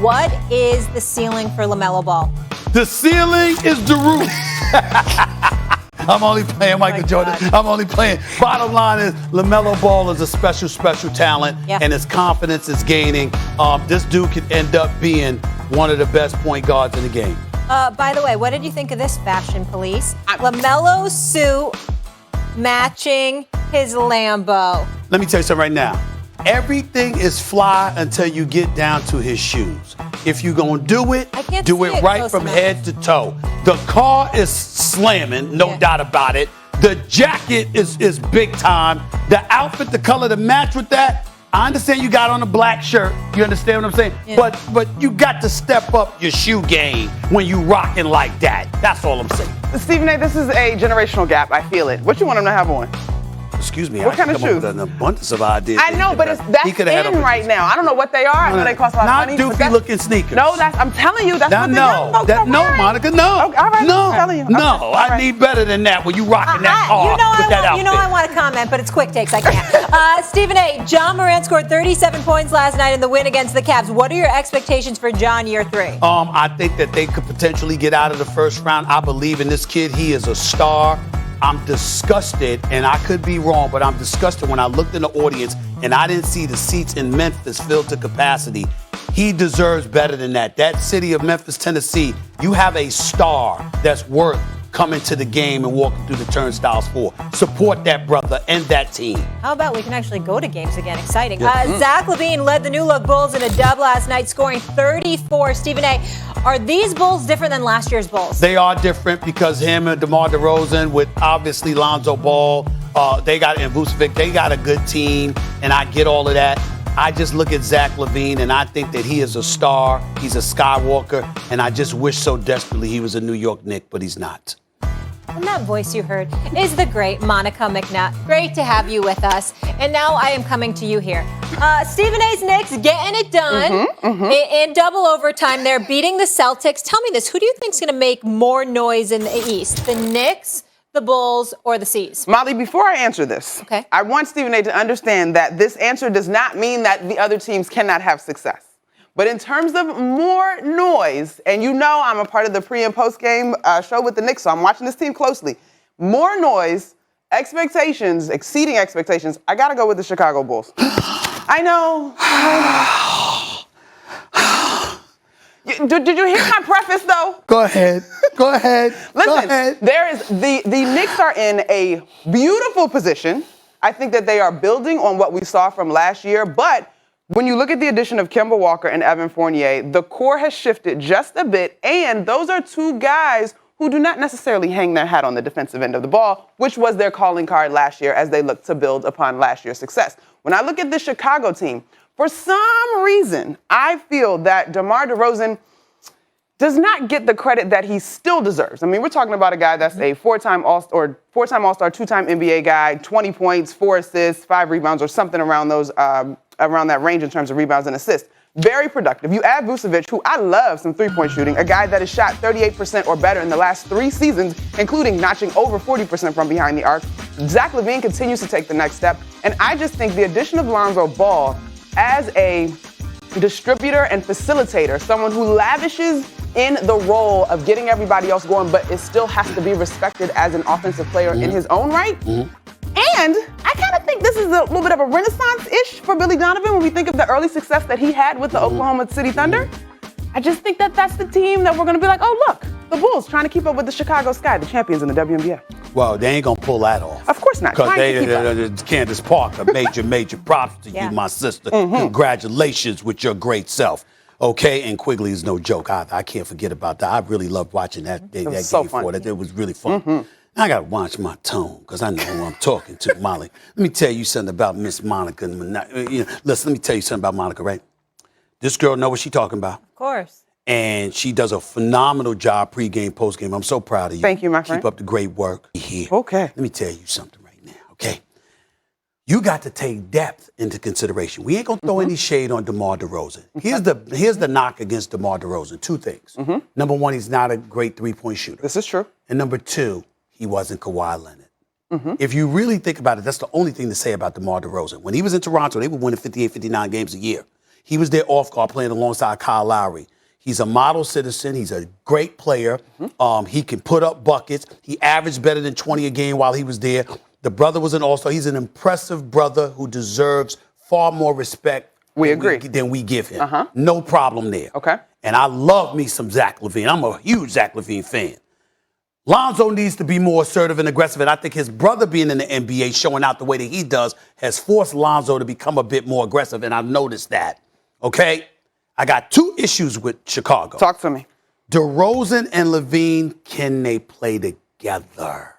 what is the ceiling for LaMelo Ball? The ceiling is the roof. I'm only playing Michael Jordan. I'm only playing. Bottom line is LaMelo Ball is a special, special talent, and his confidence is gaining. This dude could end up being one of the best point guards in the game. By the way, what did you think of this, Fashion Police? LaMelo's suit matching his Lambo. Let me tell you something right now. Everything is fly until you get down to his shoes. If you're going to do it right from head to toe. The car is slamming, no doubt about it. The jacket is big time. The outfit, the color to match with that. I understand you got on a black shirt. You understand what I'm saying? Yeah. But you got to step up your shoe game when you rocking like that. That's all I'm saying. Stephen A., this is a generational gap. I feel it. What you want him to have on? Excuse me, what kind of shoes? With an abundance of ideas. I know, but that's in right now. I don't know what they are. I know they cost a lot of money. Not doofy looking sneakers. No, I'm telling you, that's what the young folks are wearing. No, Monica, no. Okay, all right, no, I'm telling you. No, I need better than that when you rocking that car with that outfit. You know I want to comment, but it's quick takes. I can't. Stephen A., John Morant scored 37 points last night in the win against the Cavs. What are your expectations for John year 3? I think that they could potentially get out of the first round. I believe in this kid. He is a star. I'm disgusted, and I could be wrong, but I'm disgusted when I looked in the audience and I didn't see the seats in Memphis filled to capacity. He deserves better than that. That city of Memphis, Tennessee, you have a star that's worth coming to the game and walking through the turnstiles for. Support that brother and that team. How about we can actually go to games again? Exciting. Zach LaVine led the New Look Bulls in a dub last night, scoring 34. Stephen A., are these Bulls different than last year's Bulls? They are different because him and DeMar DeRozan with obviously Lonzo Ball, they got and Vucevic, they got a good team, and I get all of that. I just look at Zach LaVine, and I think that he is a star. He's a Skywalker, and I just wish so desperately he was a New York Knick, but he's not. And that voice you heard is the great Monica McNutt. Great to have you with us. And now I am coming to you here. Stephen A's Knicks getting it done in double overtime. They're beating the Celtics. Tell me this. Who do you think is going to make more noise in the East? The Knicks, the Bulls, or the C's? Molly, before I answer this, I want Stephen A. to understand that this answer does not mean that the other teams cannot have success. But in terms of more noise, and you know I'm a part of the pre- and post-game show with the Knicks, so I'm watching this team closely. More noise, expectations, exceeding expectations, I got to go with the Chicago Bulls. I know. Did you hear my preface, though? Go ahead. Listen, the Knicks are in a beautiful position. I think that they are building on what we saw from last year, but when you look at the addition of Kemba Walker and Evan Fournier, the core has shifted just a bit, and those are two guys who do not necessarily hang their hat on the defensive end of the ball, which was their calling card last year as they looked to build upon last year's success. When I look at the Chicago team, for some reason, I feel that DeMar DeRozan does not get the credit that he still deserves. I mean, we're talking about a guy that's a four-time All-Star, two-time NBA guy, 20 points, 4 assists, 5 rebounds, or something around those around that range in terms of rebounds and assists. Very productive. You add Vucevic, who I love some three-point shooting, a guy that has shot 38% or better in the last 3 seasons, including notching over 40% from behind the arc. Zach LaVine continues to take the next step, and I just think the addition of Lonzo Ball as a distributor and facilitator, someone who lavishes in the role of getting everybody else going, but it still has to be respected as an offensive player in his own right. And I kind of think this is a little bit of a renaissance-ish for Billy Donovan when we think of the early success that he had with the Oklahoma City Thunder. I just think that that's the team that we're going to be like, oh, look, the Bulls trying to keep up with the Chicago Sky, the champions in the WNBA. Well, they ain't going to pull that off. Of course not. Because Candace Parker, major props to you, my sister. Congratulations with your great self. Okay, and Quigley is no joke either. I can't forget about that. I really loved watching that game for that. It was really fun. I got to watch my tone because I know who I'm talking to, Molly. Let me tell you something about Miss Monica. Listen, let me tell you something about Monica, right? This girl knows what she's talking about. Of course. And she does a phenomenal job pregame, postgame. I'm so proud of you. Thank you, my friend. Keep up the great work here. Okay. Let me tell you something right now, okay? You got to take depth into consideration. We ain't going to throw any shade on DeMar DeRozan. Here's the knock against DeMar DeRozan. 2 things. Number 1, he's not a great three-point shooter. This is true. And number 2, he wasn't Kawhi Leonard. If you really think about it, that's the only thing to say about DeMar DeRozan. When he was in Toronto, they were winning 58, 59 games a year. He was their off guard playing alongside Kyle Lowry. He's a model citizen. He's a great player. He can put up buckets. He averaged better than 20 a game while he was there. The brother was an all-star. He's an impressive brother who deserves far more respect than we give him. No problem there. Okay. And I love me some Zach LaVine. I'm a huge Zach LaVine fan. Lonzo needs to be more assertive and aggressive, and I think his brother being in the NBA, showing out the way that he does, has forced Lonzo to become a bit more aggressive, and I've noticed that. Okay? I got 2 issues with Chicago. Talk to me. DeRozan and LaVine, can they play together?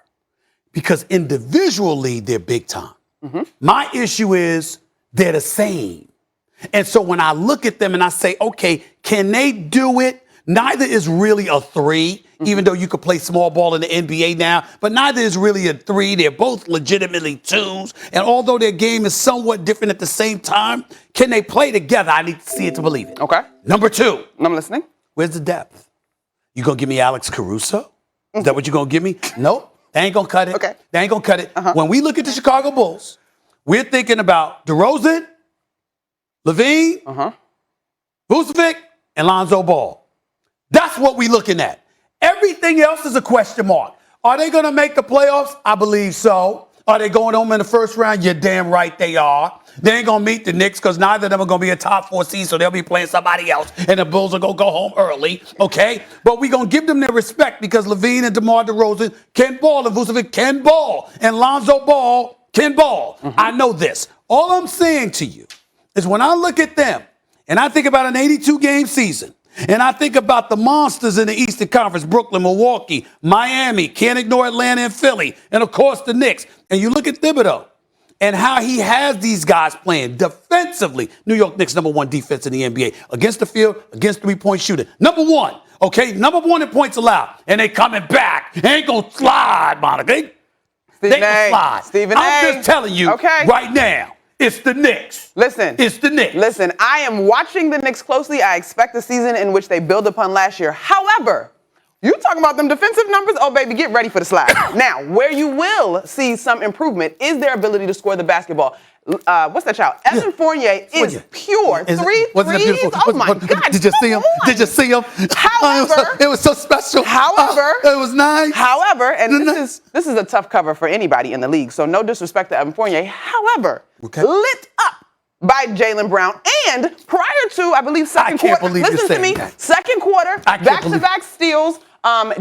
Because individually, they're big time. My issue is they're the same. And so when I look at them and I say, okay, can they do it? Neither is really a 3, even though you could play small ball in the NBA now, but neither is really a 3. They're both legitimately 2s. And although their game is somewhat different at the same time, can they play together? I need to see it to believe it. Okay. Number 2. I'm listening. Where's the depth? You gonna give me Alex Caruso? Is that what you gonna give me? Nope. They ain't gonna cut it. Okay. They ain't gonna cut it. When we look at the Chicago Bulls, we're thinking about DeRozan, LaVine, Vucevic, and Lonzo Ball. That's what we're looking at. Everything else is a question mark. Are they going to make the playoffs? I believe so. Are they going home in the first round? You're damn right they are. They ain't going to meet the Knicks because neither of them are going to be a top 4 seed, so they'll be playing somebody else, and the Bulls are going to go home early, okay? But we're going to give them their respect because LaVine and DeMar DeRozan can ball, and Vucevic can ball, and Lonzo Ball can ball. I know this. All I'm saying to you is when I look at them, and I think about an 82-game season, and I think about the monsters in the Eastern Conference, Brooklyn, Milwaukee, Miami, can't ignore Atlanta and Philly, and of course the Knicks. And you look at Thibodeau and how he has these guys playing defensively. New York Knicks, #1 defense in the NBA. Against the field, against 3-point shooting. #1, okay? #1 in points allowed. And they coming back. They ain't gonna slide, Monica. They gonna slide. I'm just telling you right now. It's the Knicks. Listen. It's the Knicks. Listen, I am watching the Knicks closely. I expect a season in which they build upon last year. However, you talking about them defensive numbers? Oh, baby, get ready for the slide. Now, where you will see some improvement is their ability to score the basketball. What's that child? Evan Fournier is pure. Three threes. Oh, my God. Did you see him? Did you see him? However. It was so special. However. It was nice. However, and this is a tough cover for anybody in the league, so no disrespect to Evan Fournier. However, lit up by Jaylen Brown, and prior to, I believe, second quarter. Listen to me. Second quarter, back-to-back steals.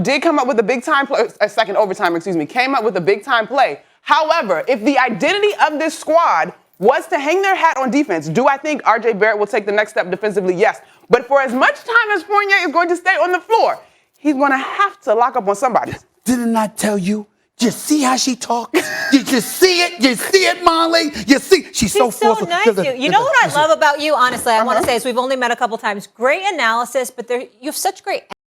Did come up with a big-time play, second overtime, came up with a big-time play. However, if the identity of this squad was to hang their hat on defense, do I think R.J. Barrett will take the next step defensively? Yes. But for as much time as Fournier is going to stay on the floor, he's going to have to lock up on somebody. Didn't I tell you? You see how she talks? You just see it? You see it, Molly? You see? She's so forceful. Nice. You know what I love about you, honestly, I want to say is we've only met a couple times. Great analysis, but you have such great